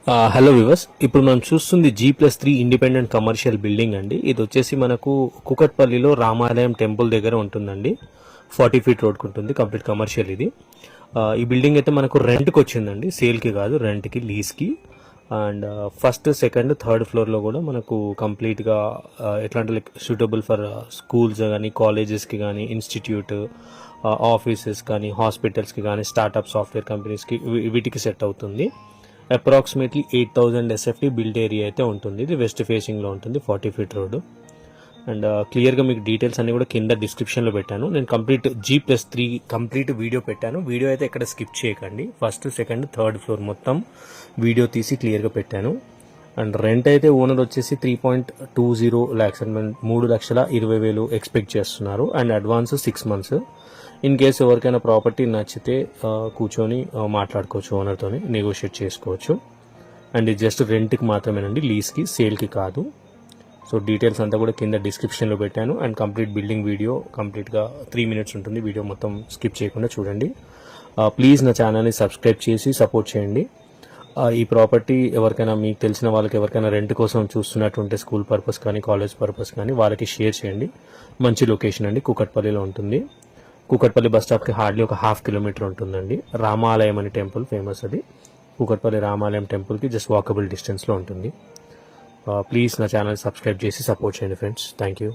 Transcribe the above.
Hello viewers, ఇప్పుడు మనం చూస్తుంది G+3 ఇండిపెండెంట్ కమర్షియల్ బిల్డింగ్ అండి. ఇది వచ్చేసి మనకు కూకట్పల్లిలో రామాలయం టెంపుల్ దగ్గర ఉంటుందండి. 40 ఫీట్ రోడ్కి ఉంటుంది. కంప్లీట్ కమర్షియల్ ఇది. ఈ బిల్డింగ్ అయితే మనకు రెంట్కి వచ్చిందండి, సేల్కి కాదు, రెంట్కి, లీజ్కి. అండ్ ఫస్ట్, సెకండ్, థర్డ్ ఫ్లోర్లో కూడా మనకు కంప్లీట్గా ఎట్లా అంటే లైక్ సూటబుల్ ఫర్ స్కూల్స్ కానీ, కాలేజెస్కి కానీ, ఇన్స్టిట్యూట్, ఆఫీసెస్ కానీ, హాస్పిటల్స్కి కానీ, స్టార్టప్ సాఫ్ట్వేర్ కంపెనీస్కి వీటికి సెట్ అవుతుంది. అప్రాక్సిమేట్లీ 8,000 SFT బిల్డ్ ఏరియా అయితే ఉంటుంది. ఇది వెస్ట్ ఫేసింగ్లో ఉంటుంది, 40 ఫీట్ రోడ్. అండ్ క్లియర్గా మీకు డీటెయిల్స్ అన్ని కూడా కింద డిస్క్రిప్షన్లో పెట్టాను. నేను కంప్లీట్ G+3 కంప్లీట్ వీడియో పెట్టాను. వీడియో అయితే ఎక్కడ స్కిప్ చేయకండి. ఫస్ట్, సెకండ్, థర్డ్ ఫ్లోర్ మొత్తం వీడియో తీసి క్లియర్గా పెట్టాను. అండ్ రెంట్ అయితే ఓనర్ వచ్చేసి 3.20 lakhs, 3,20,000 ఎక్స్పెక్ట్ చేస్తున్నారు. And advance 6 months. In case ఎవరికైనా ప్రాపర్టీ నచ్చితే కూర్చొని మాట్లాడుకోవచ్చు, ఓనర్తో నెగోషియేట్ చేసుకోవచ్చు. అండ్ ఇది జస్ట్ రెంట్కి మాత్రమేనండి, లీజ్కి, సేల్కి కాదు. సో డీటెయిల్స్ అంతా కూడా కింద డిస్క్రిప్షన్లో పెట్టాను. అండ్ కంప్లీట్ బిల్డింగ్ వీడియో కంప్లీట్గా 3 minutes ఉంటుంది. వీడియో మొత్తం స్కిప్ చేయకుండా చూడండి. ప్లీజ్ నా ఛానల్ని సబ్స్క్రైబ్ చేసి సపోర్ట్ చేయండి. ఈ ప్రాపర్టీ ఎవరికైనా, మీకు తెలిసిన వాళ్ళకి ఎవరికైనా రెంట్ కోసం చూస్తున్నట్టుంటే, స్కూల్ పర్పస్ కానీ, కాలేజ్ పర్పస్ కానీ, వాళ్ళకి షేర్ చేయండి. మంచి లొకేషన్ అండి, కూకట్పల్లిలో ఉంటుంది. కూకట్పల్లి బస్ స్టాప్కి హార్డ్లీ ఒక 1/2 kilometer ఉంటుందండి. రామాలయం అనే టెంపుల్ ఫేమస్, అది కూకట్పల్లి రామాలయం టెంపుల్కి జస్ట్ వాకబుల్ డిస్టెన్స్లో ఉంటుంది. ప్లీజ్ నా ఛానల్ సబ్స్క్రైబ్ చేసి సపోర్ట్ చేయండి ఫ్రెండ్స్. Thank you.